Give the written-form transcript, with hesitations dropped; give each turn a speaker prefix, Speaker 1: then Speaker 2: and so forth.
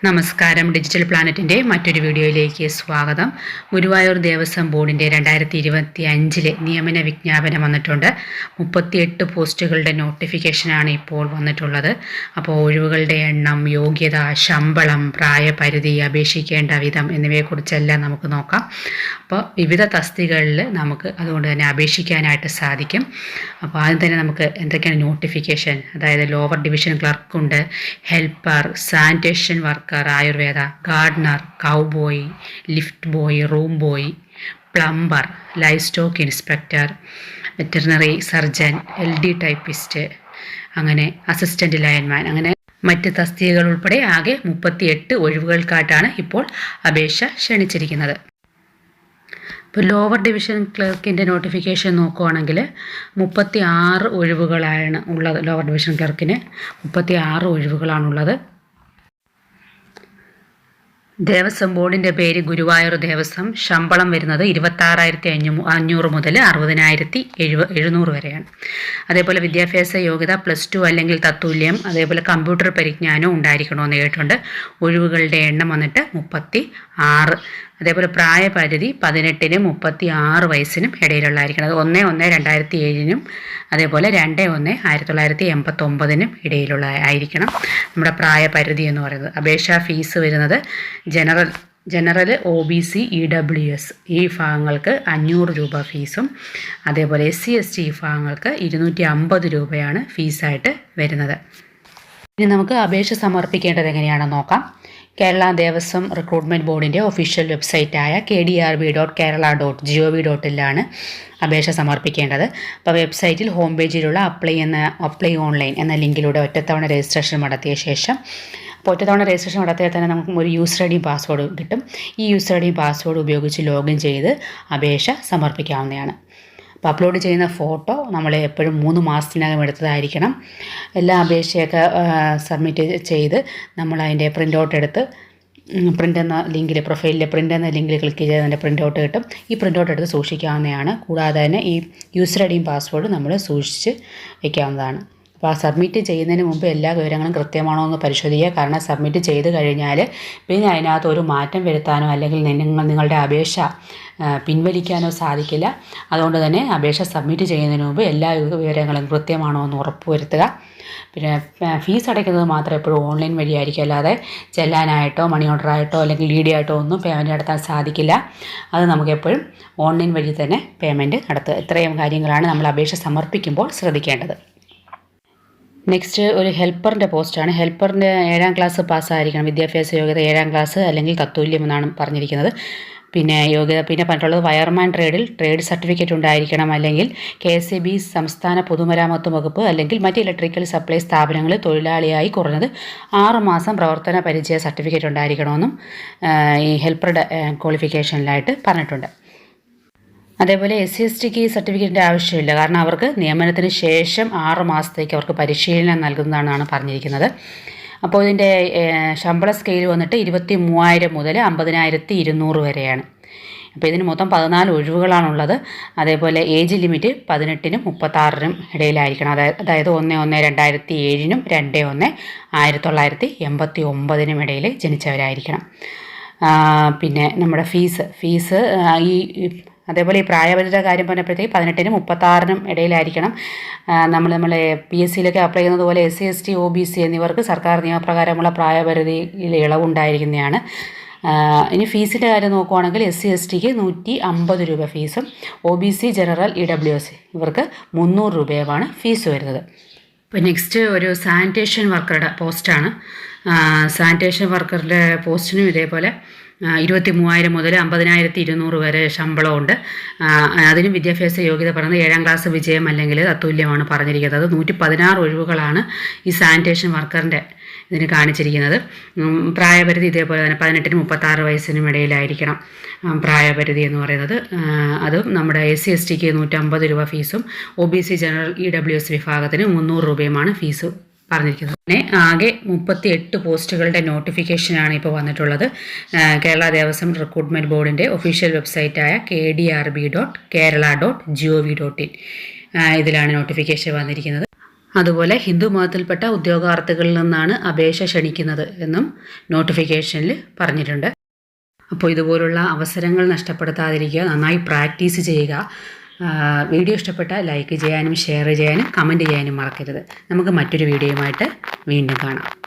Speaker 1: നമസ്കാരം. ഡിജിറ്റൽ പ്ലാനറ്റിൻ്റെ മറ്റൊരു വീഡിയോയിലേക്ക് സ്വാഗതം. ഗുരുവായൂർ ദേവസ്വം ബോർഡിൻ്റെ 2025 നിയമന വിജ്ഞാപനം വന്നിട്ടുണ്ട്. 38 പോസ്റ്റുകളുടെ നോട്ടിഫിക്കേഷനാണ് ഇപ്പോൾ വന്നിട്ടുള്ളത്. അപ്പോൾ ഒഴിവുകളുടെ എണ്ണം, യോഗ്യത, ശമ്പളം, പ്രായപരിധി, അപേക്ഷിക്കേണ്ട വിധം എന്നിവയെക്കുറിച്ചെല്ലാം നമുക്ക് നോക്കാം. അപ്പോൾ വിവിധ തസ്തികകളിൽ നമുക്ക് അതുകൊണ്ട് തന്നെ അപേക്ഷിക്കാനായിട്ട് സാധിക്കും. അപ്പോൾ ആദ്യം തന്നെ നമുക്ക് എന്തൊക്കെയാണ് നോട്ടിഫിക്കേഷൻ, അതായത് ലോവർ ഡിവിഷൻ ക്ലർക്കുണ്ട്, helper, sanitation worker, Ayurveda, gardener, cowboy, lift boy, room boy, plumber, life stock inspector, veterinary surgeon, LD typist, അങ്ങനെ അസിസ്റ്റൻ്റ് ലൈൻമാൻ, അങ്ങനെ മറ്റ് തസ്തികകൾ ഉൾപ്പെടെ ആകെ 38 ഒഴിവുകൾക്കായിട്ടാണ് ഇപ്പോൾ അപേക്ഷ ക്ഷണിച്ചിരിക്കുന്നത്. ഇപ്പോൾ ലോവർ ഡിവിഷൻ ക്ലർക്കിൻ്റെ നോട്ടിഫിക്കേഷൻ നോക്കുകയാണെങ്കിൽ 36 ഒഴിവുകളാണ് ഉള്ളത്. ലോവർ ഡിവിഷൻ ക്ലർക്കിന് 36 ഒഴിവുകളാണുള്ളത്. ദേവസ്വം ബോർഡിൻ്റെ പേര് ഗുരുവായൂർ ദേവസ്വം. ശമ്പളം വരുന്നത് 26,500 മുതൽ 60,700 വരെയാണ്. അതേപോലെ വിദ്യാഭ്യാസ യോഗ്യത +2 അല്ലെങ്കിൽ തത്തുല്യം, അതേപോലെ കമ്പ്യൂട്ടർ പരിജ്ഞാനം ഉണ്ടായിരിക്കണമെന്ന് കേട്ടിട്ടുണ്ട്. ഒഴിവുകളുടെ എണ്ണം വന്നിട്ട് 36. അതേപോലെ പ്രായപരിധി 18-നും 36 വയസ്സിനും ഇടയിലുള്ളതായിരിക്കണം. അത് 1/1/2007 അതേപോലെ 2/1/1989 ഇടയിലുള്ള ആയിരിക്കണം നമ്മുടെ പ്രായപരിധി എന്ന് പറയുന്നത്. അപേക്ഷാ ഫീസ് വരുന്നത് ജനറൽ OBC EWS ഈ വിഭാഗങ്ങൾക്ക് 500 രൂപ ഫീസും, അതേപോലെ SC ST വിഭാഗങ്ങൾക്ക് 250 രൂപയാണ് ഫീസായിട്ട് വരുന്നത്. ഇനി നമുക്ക് അപേക്ഷ സമർപ്പിക്കേണ്ടത് എങ്ങനെയാണെന്ന് നോക്കാം. കേരള ദേവസ്വം റിക്രൂട്ട്മെൻറ്റ് ബോർഡിൻ്റെ ഒഫീഷ്യൽ വെബ്സൈറ്റായ kdrb.kerala.gov.in അപേക്ഷ സമർപ്പിക്കേണ്ടത്. അപ്പോൾ വെബ്സൈറ്റിൽ ഹോം പേജിലുള്ള അപ്ലൈ ഓൺലൈൻ എന്ന ലിങ്കിലൂടെ ഒറ്റത്തവണ രജിസ്ട്രേഷൻ നടത്തിയ ശേഷം, അപ്പോൾ ഒറ്റത്തവണ രജിസ്ട്രേഷൻ നടത്തിയാൽ തന്നെ നമുക്ക് ഒരു യൂസർ ഐ ഡിയും പാസ്വേഡ് കിട്ടും. ഈ യൂസർ ഐ ഡിയും പാസ്വേഡ് ഉപയോഗിച്ച് ലോഗിൻ ചെയ്ത് അപേക്ഷ സമർപ്പിക്കാവുന്നതാണ്. അപ്പോൾ അപ്ലോഡ് ചെയ്യുന്ന ഫോട്ടോ നമ്മൾ എപ്പോഴും 3 മാസത്തിനകം എടുത്തതായിരിക്കണം. എല്ലാ അപേക്ഷയൊക്കെ സബ്മിറ്റ് ചെയ്ത് നമ്മൾ അതിൻ്റെ പ്രിൻ്റ് ഔട്ട് എടുത്ത് പ്രിൻ്റ് എന്ന ലിങ്കിൽ, പ്രൊഫൈലിലെ പ്രിൻ്റ് എന്ന ലിങ്കിൽ ക്ലിക്ക് ചെയ്ത് അതിൻ്റെ പ്രിൻ്റ് ഔട്ട് കിട്ടും. ഈ പ്രിൻ്റ് ഔട്ട് എടുത്ത് സൂക്ഷിക്കാവുന്നതാണ്. കൂടാതെ തന്നെ ഈ യൂസർ ഐ ഡിയും പാസ്വേഡും നമ്മൾ സൂക്ഷിച്ച് വയ്ക്കാവുന്നതാണ്. അപ്പോൾ ആ സബ്മിറ്റ് ചെയ്യുന്നതിന് മുമ്പ് എല്ലാ വിവരങ്ങളും കൃത്യമാണോ എന്ന് പരിശോധിക്കുക. കാരണം സബ്മിറ്റ് ചെയ്ത് കഴിഞ്ഞാൽ പിന്നെ അതിനകത്ത് ഒരു മാറ്റം വരുത്താനോ അല്ലെങ്കിൽ നിങ്ങളുടെ അപേക്ഷ പിൻവലിക്കാനോ സാധിക്കില്ല. അതുകൊണ്ട് തന്നെ അപേക്ഷ സബ്മിറ്റ് ചെയ്യുന്നതിന് മുമ്പ് എല്ലാ വിവരങ്ങളും കൃത്യമാണോ എന്ന് ഉറപ്പുവരുത്തുക. പിന്നെ ഫീസ് അടയ്ക്കുന്നത് മാത്രം എപ്പോഴും ഓൺലൈൻ വഴിയായിരിക്കും, അല്ലാതെ ചെല്ലാനായിട്ടോ മണി ഓർഡറായിട്ടോ അല്ലെങ്കിൽ DD ആയിട്ടോ ഒന്നും പേയ്മെൻറ്റ് നടത്താൻ സാധിക്കില്ല. അത് നമുക്കെപ്പോഴും ഓൺലൈൻ വഴി തന്നെ പേയ്മെൻറ്റ് നടത്തുക. ഇത്രയും കാര്യങ്ങളാണ് നമ്മൾ അപേക്ഷ സമർപ്പിക്കുമ്പോൾ ശ്രദ്ധിക്കേണ്ടത്. നെക്സ്റ്റ് ഒരു ഹെൽപ്പറിൻ്റെ പോസ്റ്റാണ്. ഹെൽപ്പറിൻ്റെ 7ാം ക്ലാസ് പാസ്സായിരിക്കണം. വിദ്യാഭ്യാസ യോഗ്യത 7ാം ക്ലാസ് അല്ലെങ്കിൽ തത്തുല്യം എന്നാണ് പറഞ്ഞിരിക്കുന്നത്. പിന്നെ യോഗ്യത പിന്നെ പറഞ്ഞിട്ടുള്ളത് വയർമാൻ ട്രേഡ് സർട്ടിഫിക്കറ്റ് ഉണ്ടായിരിക്കണം, അല്ലെങ്കിൽ KSEB സംസ്ഥാന പൊതുമരാമത്ത് വകുപ്പ് അല്ലെങ്കിൽ മറ്റ് ഇലക്ട്രിക്കൽ സപ്ലൈ സ്ഥാപനങ്ങളിൽ തൊഴിലാളിയായി കുറഞ്ഞത് 6 മാസം പ്രവർത്തന പരിചയ സർട്ടിഫിക്കറ്റ് ഉണ്ടായിരിക്കണമെന്നും ഈ ഹെൽപ്പറുടെ ക്വാളിഫിക്കേഷനിലായിട്ട് പറഞ്ഞിട്ടുണ്ട്. അതേപോലെ SC STക്ക് സർട്ടിഫിക്കറ്റിൻ്റെ ആവശ്യമില്ല, കാരണം അവർക്ക് നിയമനത്തിന് ശേഷം 6 മാസത്തേക്ക് അവർക്ക് പരിശീലനം നൽകുന്നതാണെന്നാണ് പറഞ്ഞിരിക്കുന്നത്. അപ്പോൾ ഇതിൻ്റെ ശമ്പള സ്കെയിൽ വന്നിട്ട് 23,000 മുതൽ 50,200 വരെയാണ്. അപ്പോൾ ഇതിന് മൊത്തം 14 ഒഴിവുകളാണുള്ളത്. അതേപോലെ ഏജ് ലിമിറ്റ് 18-നും 36-നും ഇടയിലായിരിക്കണം. അതായത് 1/1/2007 2/1/1989 ഇടയിൽ ജനിച്ചവരായിരിക്കണം. പിന്നെ നമ്മുടെ ഫീസ് ഈ അതേപോലെ ഈ പ്രായപരിധിയുടെ കാര്യം പറഞ്ഞപ്പോഴത്തേക്ക് 18-നും 36-നും ഇടയിലായിരിക്കണം. നമ്മൾ PSCയിലൊക്കെ അപ്ലൈ ചെയ്യുന്നത് പോലെ SC ST OBC എന്നിവർക്ക് സർക്കാർ നിയമപ്രകാരമുള്ള പ്രായപരിധിയിൽ ഇളവുണ്ടായിരിക്കുന്നതാണ്. ഇനി ഫീസിൻ്റെ കാര്യം നോക്കുവാണെങ്കിൽ SC STക്ക് 150 രൂപ ഫീസും, OBC ജനറൽ EWS ഇവർക്ക് 300 രൂപയുമാണ് ഫീസ് വരുന്നത്. ഇപ്പോൾ നെക്സ്റ്റ് ഒരു സാനിറ്റേഷൻ വർക്കറുടെ പോസ്റ്റാണ്. സാനിറ്റേഷൻ വർക്കറുടെ പോസ്റ്റിനും ഇതേപോലെ 23,000 മുതൽ 50,200 വരെ ശമ്പളമുണ്ട്. അതിനും വിദ്യാഭ്യാസ യോഗ്യത പറയുന്നത് 7ാം ക്ലാസ് വിജയം അല്ലെങ്കിൽ തത്തുല്യമാണ് പറഞ്ഞിരിക്കുന്നത്. 116 ഒഴിവുകളാണ് ഈ സാനിറ്റേഷൻ വർക്കറിൻ്റെ ഇതിന് കാണിച്ചിരിക്കുന്നത്. പ്രായപരിധി ഇതേപോലെ തന്നെ 18-നും 36 വയസ്സിനും ഇടയിലായിരിക്കണം പ്രായപരിധി എന്ന് പറയുന്നത്. അതും നമ്മുടെ SC STക്ക് 150 രൂപ ഫീസും, OBC ജനറൽ EWS വിഭാഗത്തിന് 300 രൂപയുമാണ് ഫീസ് പറഞ്ഞിരിക്കുന്നത്. പിന്നെ ആകെ 38 പോസ്റ്റുകളുടെ നോട്ടിഫിക്കേഷനാണ് ഇപ്പോൾ വന്നിട്ടുള്ളത്. കേരള ദേവസ്വം റിക്രൂട്ട്മെൻറ്റ് ബോർഡിൻ്റെ ഒഫീഷ്യൽ വെബ്സൈറ്റായ kdrb.kerala.gov.in ഇതിലാണ് നോട്ടിഫിക്കേഷൻ വന്നിരിക്കുന്നത്. അതുപോലെ ഹിന്ദു മതത്തിൽപ്പെട്ട ഉദ്യോഗാർത്ഥികളിൽ നിന്നാണ് അപേക്ഷ ക്ഷണിക്കുന്നത് എന്നും നോട്ടിഫിക്കേഷനിൽ പറഞ്ഞിട്ടുണ്ട്. അപ്പോൾ ഇതുപോലുള്ള അവസരങ്ങൾ നഷ്ടപ്പെടുത്താതിരിക്കുക, നന്നായി പ്രാക്ടീസ് ചെയ്യുക. വീഡിയോ ഇഷ്ടപ്പെട്ടാൽ ലൈക്ക് ചെയ്യാനും ഷെയർ ചെയ്യാനും കമൻറ്റ് ചെയ്യാനും മറക്കരുത്. നമുക്ക് മറ്റൊരു വീഡിയോയുമായിട്ട് വീണ്ടും കാണാം.